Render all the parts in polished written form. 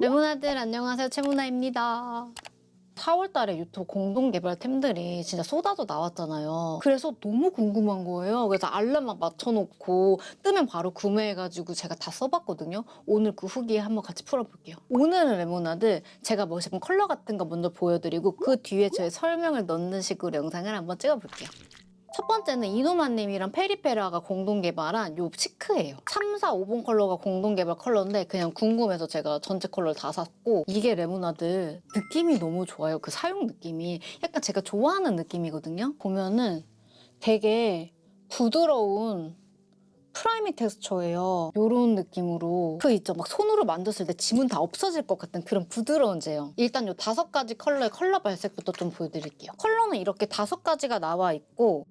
레모나들 안녕하세요, 최모나입니다. 4월달에 유튜브 공동개발템들이 진짜 쏟아져 나왔잖아요. 그래서 너무 궁금한 거예요. 그래서 알람 막 맞춰놓고 뜨면 바로 구매해가지고 제가 다 써봤거든요. 오늘 그 후기 한번 같이 풀어볼게요. 오늘은 레모나들 제가 뭐 제품 컬러 같은 거 먼저 보여드리고 그 뒤에 저의 설명을 넣는 식으로 영상을 한번 찍어볼게요. 첫 번째는 이노마님이랑 페리페라가 공동 개발한 요 치크예요. 3, 4, 5번 컬러가 공동 개발 컬러인데 그냥 궁금해서 제가 전체 컬러를 다 샀고, 이게 레모나드 느낌이 너무 좋아요. 그 사용 느낌이 약간 제가 좋아하는 느낌이거든요. 보면은 되게 부드러운 프라이미 텍스처예요. 요런 느낌으로 그 있죠, 막 손으로 만졌을 때 지문 다 없어질 것 같은 그런 부드러운 제형. 일단 요 5가지 컬러의 컬러 발색부터 좀 보여드릴게요. 컬러는 이렇게 5가지가 나와 있고,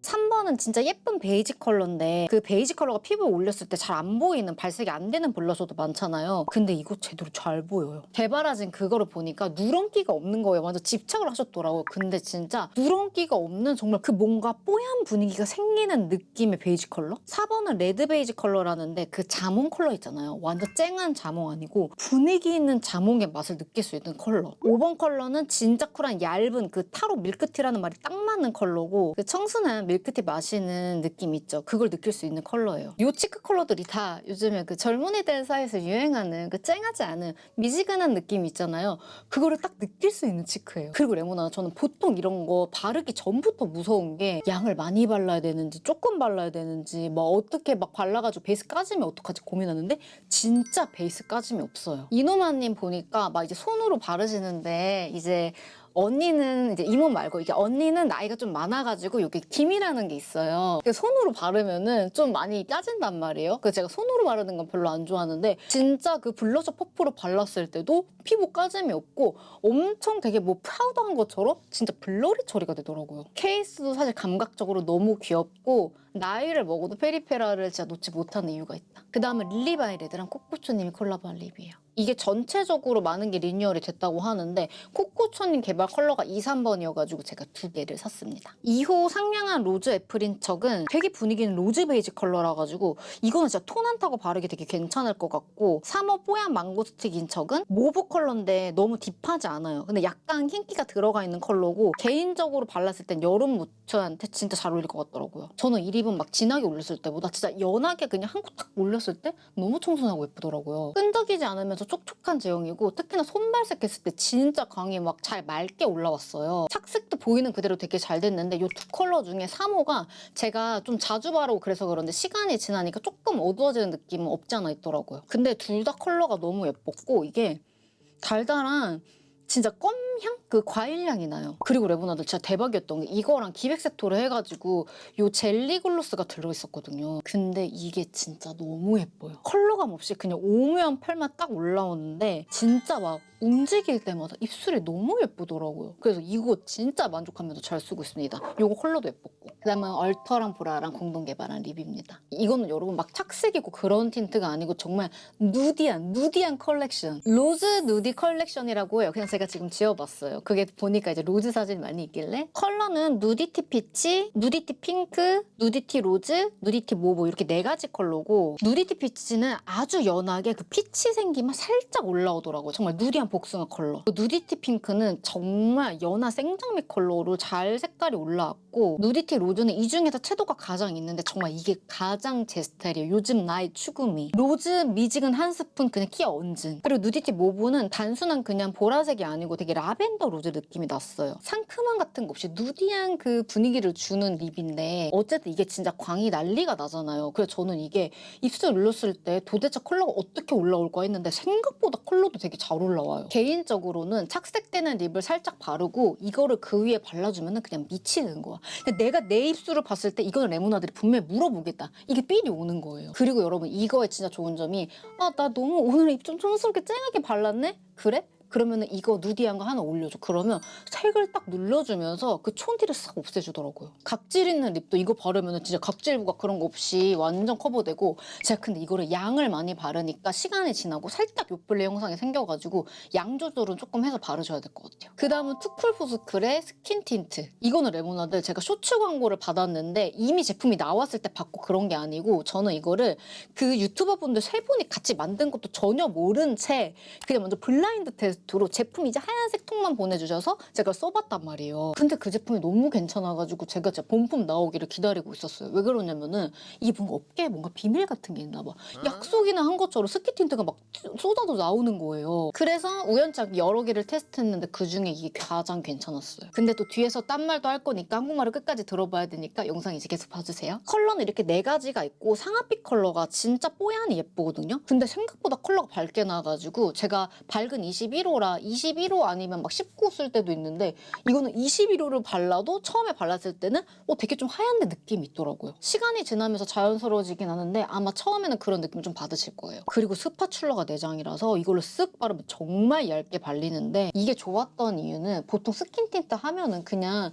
3번은 진짜 예쁜 베이지 컬러인데 그 베이지 컬러가 피부에 올렸을 때 잘 안 보이는, 발색이 안 되는 블러셔도 많잖아요. 근데 이거 제대로 잘 보여요. 개발하진 그거를 보니까 누런기가 없는 거예요. 완전 집착을 하셨더라고요. 근데 진짜 누런기가 없는 정말 그 뭔가 뽀얀 분위기가 생기는 느낌의 베이지 컬러? 4번은 레드 베이지 컬러라는데 그 자몽 컬러 있잖아요. 완전 쨍한 자몽 아니고 분위기 있는 자몽의 맛을 느낄 수 있는 컬러. 5번 컬러는 진짜 쿨한 얇은 그 타로 밀크티라는 말이 딱 맞는 컬러고, 그 청순한 밀크티 마시는 느낌 있죠? 그걸 느낄 수 있는 컬러예요. 이 치크 컬러들이 다 요즘에 그 젊은이들 사이에서 유행하는 그 쨍하지 않은 미지근한 느낌 있잖아요. 그거를 딱 느낄 수 있는 치크예요. 그리고 레모나, 저는 보통 이런 거 바르기 전부터 무서운 게 양을 많이 발라야 되는지 조금 발라야 되는지 뭐 어떻게 막 발라가지고 베이스 까지면 어떡하지 고민하는데 진짜 베이스 까짐이 없어요. 이노마님 보니까 막 이제 손으로 바르시는데, 이제 언니는 이제 이모 말고 이게 언니는 나이가 좀 많아가지고 여기 김이라는 게 있어요. 손으로 바르면은 좀 많이 까진단 말이에요. 그래서 제가 손으로 바르는 건 별로 안 좋아하는데 진짜 그 블러셔 퍼프로 발랐을 때도 피부 까짐이 없고 엄청 되게 뭐 파우더한 것처럼 진짜 블러리 처리가 되더라고요. 케이스도 사실 감각적으로 너무 귀엽고, 나이를 먹어도 페리페라를 진짜 놓지 못하는 이유가 있다. 그 다음은 릴리바이레드랑 코코초님이 콜라보한 립이에요. 이게 전체적으로 많은 게 리뉴얼이 됐다고 하는데 코코초님 개발 컬러가 2, 3번이어가지고 제가 2개를 샀습니다. 2호 상냥한 로즈 애플인 척은 되게 분위기는 로즈 베이지 컬러라 가지고 이거는 진짜 톤 안 타고 바르기 되게 괜찮을 것 같고, 3호 뽀얀 망고스틱인 척은 모브 컬러인데 너무 딥하지 않아요. 근데 약간 흰기가 들어가 있는 컬러고 개인적으로 발랐을 땐 여름 무트한테 진짜 잘 어울릴 것 같더라고요. 저는 이 립은 막 진하게 올렸을 때보다 진짜 연하게 그냥 한 코 딱 올렸을 때 너무 청순하고 예쁘더라고요. 끈적이지 않으면서 촉촉한 제형이고, 특히나 손발색했을 때 진짜 광이 막 잘 맑게 올라왔어요. 착색도 보이는 그대로 되게 잘 됐는데 이 2컬러 중에 3호가 제가 좀 자주 바르고 그래서 그런데 시간이 지나니까 조금 어두워지는 느낌은 없지 않아 있더라고요. 근데 둘 다 컬러가 너무 예뻤고, 이게 달달한 진짜 껌향? 그 과일향이 나요. 그리고 레모나드 진짜 대박이었던 게 이거랑 기백 세토를 해가지고 요 젤리 글로스가 들어있었거든요. 근데 이게 진짜 너무 예뻐요. 컬러감 없이 그냥 오묘한 펄만 딱 올라오는데 진짜 막 움직일 때마다 입술이 너무 예쁘더라고요. 그래서 이거 진짜 만족하면서 잘 쓰고 있습니다. 요거 컬러도 예뻤고. 그 다음은 얼터랑 보라랑 공동 개발한 립입니다. 이거는 여러분 막 착색이고 그런 틴트가 아니고 정말 누디한 컬렉션. 로즈 누디 컬렉션이라고 해요. 그냥 제가 지금 지어봤어요. 그게 보니까 이제 로즈 사진이 많이 있길래. 컬러는 누디티 피치, 누디티 핑크, 누디티 로즈, 누디티 모브 이렇게 4가지 컬러고, 누디티 피치는 아주 연하게 그 피치 생기만 살짝 올라오더라고요. 정말 누디한 복숭아 컬러. 누디티 핑크는 정말 연한 생장미 컬러로 잘 색깔이 올라왔고, 누디티 로즈는 이 중에서 채도가 가장 있는데 정말 이게 가장 제 스타일이에요. 요즘 나의 추구미. 로즈 미지근 한 스푼 그냥 끼 얹은. 그리고 누디티 모브는 단순한 그냥 보라색이 아니고 되게 라벤더 로즈 느낌이 났어요. 상큼함 같은 거 없이 누디한 그 분위기를 주는 립인데 어쨌든 이게 진짜 광이 난리가 나잖아요. 그래서 저는 이게 입술 눌렀을 때 도대체 컬러가 어떻게 올라올까 했는데 생각보다 컬러도 되게 잘 올라와요. 개인적으로는 착색되는 립을 살짝 바르고 이거를 그 위에 발라주면 그냥 미치는 거야. 근데 내가 내 입술을 봤을 때 이거는 레모나들이 분명히 물어보겠다. 이게 삘이 오는 거예요. 그리고 여러분 이거의 진짜 좋은 점이 나 너무 오늘 입 좀 촌스럽게 쨍하게 발랐네? 그래? 그러면은 이거 누디한 거 하나 올려줘. 그러면 색을 딱 눌러주면서 그 촌티를 싹 없애주더라고요. 각질 있는 립도 이거 바르면은 진짜 각질 부각 그런 거 없이 완전 커버되고, 제가 근데 이거를 양을 많이 바르니까 시간이 지나고 살짝 요플레 형상이 생겨가지고 양 조절은 조금 해서 바르셔야 될 것 같아요. 그 다음은 투쿨포스클의 스킨 틴트. 이거는 레모나드 제가 쇼츠 광고를 받았는데 이미 제품이 나왔을 때 받고 그런 게 아니고, 저는 이거를 그 유튜버 분들 세 분이 같이 만든 것도 전혀 모른 채 그냥 먼저 블라인드 테스트로 제품 이제 하얀색 통만 보내주셔서 제가 써봤단 말이에요. 근데 그 제품이 너무 괜찮아가지고 제가 진짜 본품 나오기를 기다리고 있었어요. 왜 그러냐면은 이게 뭔가 업계에 뭔가 비밀 같은 게 있나 봐. 약속이나 한 것처럼 스킨 틴트가 막 쏟아져 나오는 거예요. 그래서 우연찮게 여러 개를 테스트했는데 그중에 이게 가장 괜찮았어요. 근데 또 뒤에서 딴 말도 할 거니까 한국말을 끝까지 들어봐야 되니까 영상 이제 계속 봐주세요. 컬러는 이렇게 네 가지가 있고 상아빛 컬러가 진짜 뽀얀이 예쁘거든요. 근데 생각보다 컬러가 밝게 나가지고 제가 밝은 21호라 21호 아니면 막 19 쓸 때도 있는데, 이거는 21호를 발라도 처음에 발랐을 때는 되게 좀 하얀데 느낌이 있더라고요. 시간이 지나면서 자연스러워지긴 하는데 아마 처음에는 그런 느낌 좀 받으실 거예요. 그리고 스파츌러가 내장이라서 이걸로 쓱 바르면 정말 얇게 발리는데, 이게 좋았던 이유는 보통 스킨 틴트 하면은 그냥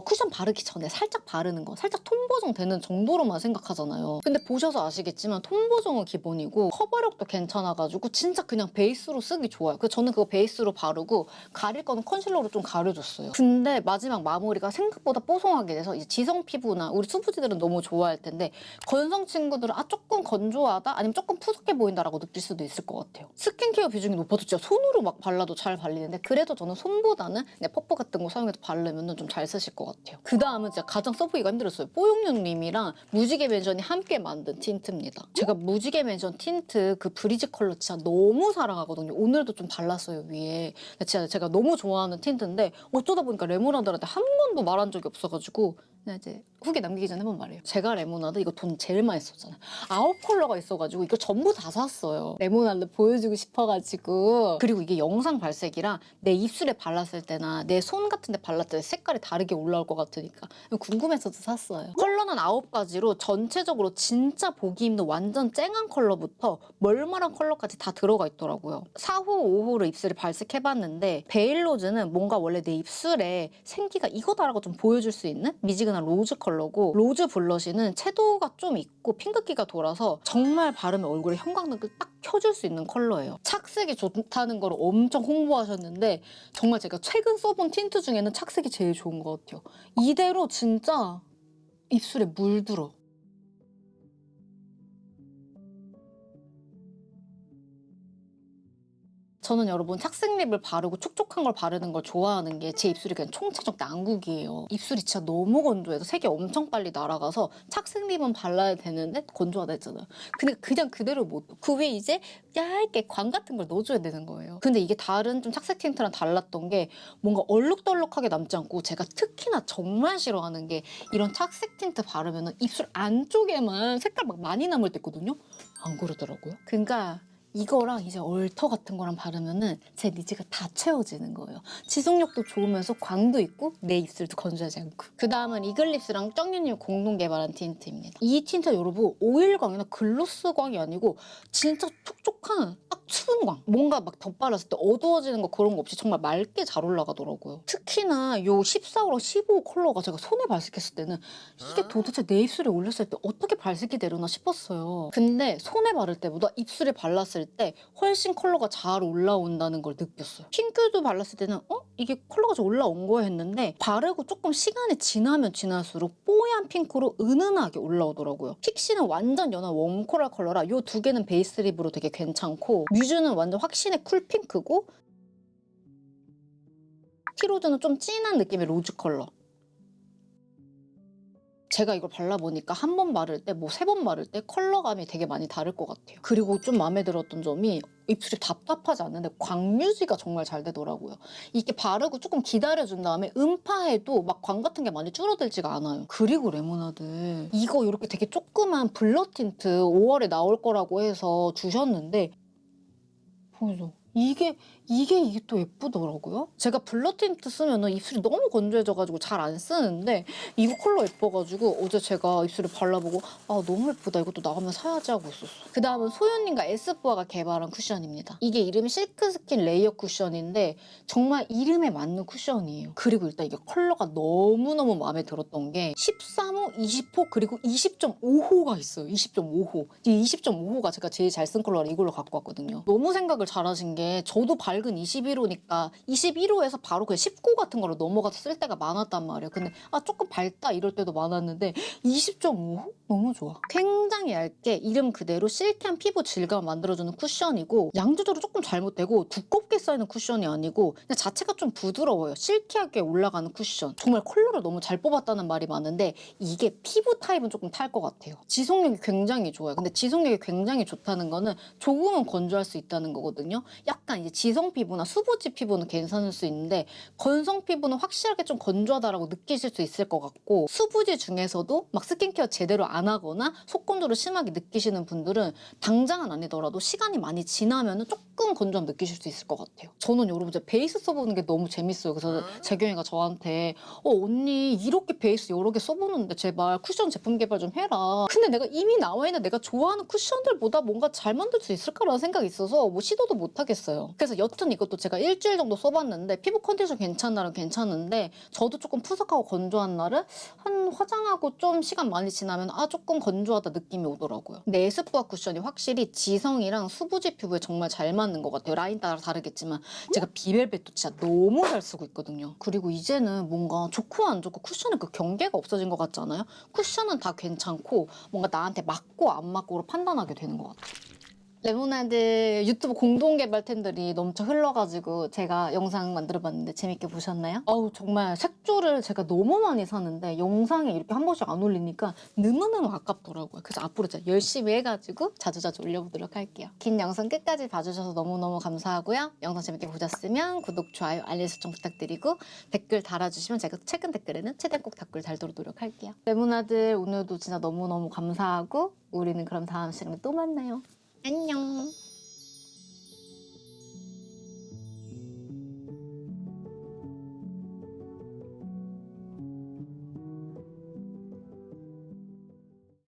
쿠션 바르기 전에 살짝 바르는 거, 살짝 톤 보정 되는 정도로만 생각하잖아요. 근데 보셔서 아시겠지만 톤 보정은 기본이고 커버력도 괜찮아가지고 진짜 그냥 베이스로 쓰기 좋아요. 그래서 저는 그거 베이스로 바르고 가릴 거는 컨실러로 좀 가려줬어요. 근데 마지막 마무리가 생각보다 뽀송하게 돼서 이제 지성 피부나 우리 수부지들은 너무 좋아할 텐데, 건성 친구들은 조금 건조하다 아니면 조금 푸석해 보인다라고 느낄 수도 있을 것 같아요. 스킨케어 비중이 높아도 진짜 손으로 막 발라도 잘 발리는데, 그래도 저는 손보다는 퍼프 같은 거 사용해서 바르면 좀 잘 쓰실 것 같아요. 그 다음은 진짜 가장 써보기가 힘들었어요. 뽀용룡님이랑 무지개 맨션이 함께 만든 틴트입니다. 제가 무지개 맨션 틴트 그 브리즈 컬러 진짜 너무 사랑하거든요. 오늘도 좀 발랐어요, 위에. 진짜 제가 너무 좋아하는 틴트인데 어쩌다 보니까 레모나드한테 한 번도 말한 적이 없어가지고 그냥 이제 후기 남기기 전에 한번 말해요. 제가 레모나드 이거 돈 제일 많이 썼잖아요. 9컬러가 있어가지고 이거 전부 다 샀어요. 레모나드 보여주고 싶어가지고. 그리고 이게 영상 발색이랑 내 입술에 발랐을 때나 내 손 같은 데 발랐을 때 색깔이 다르게 올라올 것 같으니까 궁금해서도 샀어요. 컬러는 9가지로 전체적으로 진짜 보기 힘든 완전 쨍한 컬러부터 멀멀한 컬러까지 다 들어가 있더라고요. 4호, 5호로 입술을 발색해봤는데, 베일로즈는 뭔가 원래 내 입술에 생기가 이거다라고 좀 보여줄 수 있는 미지근한 로즈 컬러고, 로즈 블러쉬는 채도가 좀 있고 핑크기가 돌아서 정말 바르면 얼굴에 형광등을 딱 켜줄 수 있는 컬러예요. 착색이 좋다는 걸 엄청 홍보하셨는데 정말 제가 최근 써본 틴트 중에는 착색이 제일 좋은 것 같아요. 이대로 진짜 입술에 물들어. 저는 여러분 착색 립을 바르고 촉촉한 걸 바르는 걸 좋아하는 게, 제 입술이 그냥 총체적 난국이에요. 입술이 진짜 너무 건조해서 색이 엄청 빨리 날아가서 착색 립은 발라야 되는데 건조하다 했잖아요. 근데 그냥 그대로 못 넣어. 그 위에 이제 얇게 광 같은 걸 넣어줘야 되는 거예요. 근데 이게 다른 좀 착색 틴트랑 달랐던 게 뭔가 얼룩덜룩하게 남지 않고, 제가 특히나 정말 싫어하는 게 이런 착색 틴트 바르면 입술 안쪽에만 색깔 막 많이 남을 때 있거든요. 안 그러더라고요. 그러니까 이거랑 이제 얼터 같은 거랑 바르면은 제 니즈가 다 채워지는 거예요. 지속력도 좋으면서 광도 있고 내 입술도 건조하지 않고. 그 다음은 이글립스랑 쩡유님 공동 개발한 틴트입니다. 이 틴트 여러분 오일광이나 글로스광이 아니고 진짜 촉촉한 딱 수분광. 뭔가 막 덧바랐을 때 어두워지는 거 그런 거 없이 정말 맑게 잘 올라가더라고요. 특히나 요 14호랑 15호 컬러가 제가 손에 발색했을 때는 이게 도대체 내 입술에 올렸을 때 어떻게 발색이 되려나 싶었어요. 근데 손에 바를 때보다 입술에 발랐을 때 훨씬 컬러가 잘 올라온다는 걸 느꼈어요. 핑크도 발랐을 때는 이게 컬러가 좀 올라온 거야 했는데, 바르고 조금 시간이 지나면 지날수록 뽀얀 핑크로 은은하게 올라오더라고요. 픽시는 완전 연한 웜코랄 컬러라 이 두 개는 베이스 립으로 되게 괜찮고, 뮤즈는 완전 확신의 쿨핑크고, 티로즈는 좀 진한 느낌의 로즈 컬러. 제가 이걸 발라보니까 한 번 바를 때, 뭐 3번 바를 때 컬러감이 되게 많이 다를 것 같아요. 그리고 좀 마음에 들었던 점이 입술이 답답하지 않는데 광 유지가 정말 잘 되더라고요. 이게 바르고 조금 기다려준 다음에 음파해도 막 광 같은 게 많이 줄어들지가 않아요. 그리고 레모나드 이거 이렇게 되게 조그만 블러 틴트 5월에 나올 거라고 해서 주셨는데, 보이죠? 이게 또 예쁘더라고요. 제가 블러 틴트 쓰면은 입술이 너무 건조해져가지고 잘 안 쓰는데 이거 컬러 예뻐가지고 어제 제가 입술에 발라보고 아 너무 예쁘다. 이것도 나가면 사야지 하고 있었어. 그 다음은 소윤님과 에스쁘아가 개발한 쿠션입니다. 이게 이름이 실크 스킨 레이어 쿠션인데 정말 이름에 맞는 쿠션이에요. 그리고 일단 이게 컬러가 너무너무 마음에 들었던 게 13호, 20호 그리고 20.5호가 있어요. 20.5호. 이 20.5호가 제가 제일 잘 쓴 컬러를 이걸로 갖고 왔거든요. 너무 생각을 잘하신 게 저도 밝은 21호니까 21호에서 바로 그 19 같은 거로 넘어가서 쓸 때가 많았단 말이에요. 근데 아 조금 밝다 이럴 때도 많았는데 20.5호? 너무 좋아. 굉장히 얇게 이름 그대로 실키한 피부 질감을 만들어주는 쿠션이고 양 조절이 조금 잘못되고 두껍게 쌓이는 쿠션이 아니고 그냥 자체가 좀 부드러워요. 실키하게 올라가는 쿠션. 정말 컬러를 너무 잘 뽑았다는 말이 많은데 이게 피부 타입은 조금 탈 것 같아요. 지속력이 굉장히 좋아요. 근데 지속력이 굉장히 좋다는 거는 조금은 건조할 수 있다는 거거든요. 약간 이제 지성 피부나 수부지 피부는 괜찮을 수 있는데 건성 피부는 확실하게 좀 건조하다라고 느끼실 수 있을 것 같고 수부지 중에서도 막 스킨케어 제대로 안 하거나 속건조를 심하게 느끼시는 분들은 당장은 아니더라도 시간이 많이 지나면 조금 건조함 느끼실 수 있을 것 같아요. 저는 여러분 이제 베이스 써보는 게 너무 재밌어요. 그래서 재경이가 저한테 언니 이렇게 베이스 여러 개 써보는데 제발 쿠션 제품 개발 좀 해라. 근데 내가 이미 나와 있는 내가 좋아하는 쿠션들보다 뭔가 잘 만들 수 있을까라는 생각이 있어서 뭐 시도도 못 하겠어요. 그래서 여튼 이것도 제가 일주일 정도 써봤는데 피부 컨디션 괜찮은 날은 괜찮은데 저도 조금 푸석하고 건조한 날은 한 화장하고 좀 시간 많이 지나면 아 조금 건조하다 느낌이 오더라고요. 근데 에스쁘아 쿠션이 확실히 지성이랑 수부지 피부에 정말 잘 맞는 것 같아요. 라인 따라 다르겠지만 제가 비벨벳도 진짜 너무 잘 쓰고 있거든요. 그리고 이제는 뭔가 좋고 안 좋고 쿠션의 그 경계가 없어진 것 같지 않아요? 쿠션은 다 괜찮고 뭔가 나한테 맞고 안 맞고로 판단하게 되는 것 같아요. 레모나드 유튜브 공동 개발템들이 넘쳐 흘러가지고 제가 영상 만들어봤는데 재밌게 보셨나요? 어우 정말 색조를 제가 너무 많이 사는데 영상에 이렇게 한 번씩 안 올리니까 너무너무 아깝더라고요. 그래서 앞으로 제가 열심히 해가지고 자주자주 올려보도록 할게요. 긴 영상 끝까지 봐주셔서 너무너무 감사하고요. 영상 재밌게 보셨으면 구독, 좋아요, 알림 설정 부탁드리고 댓글 달아주시면 제가 최근 댓글에는 최대한 꼭 댓글 달도록 노력할게요. 레모나들 오늘도 진짜 너무너무 감사하고 우리는 그럼 다음 시간에 또 만나요. 안녕.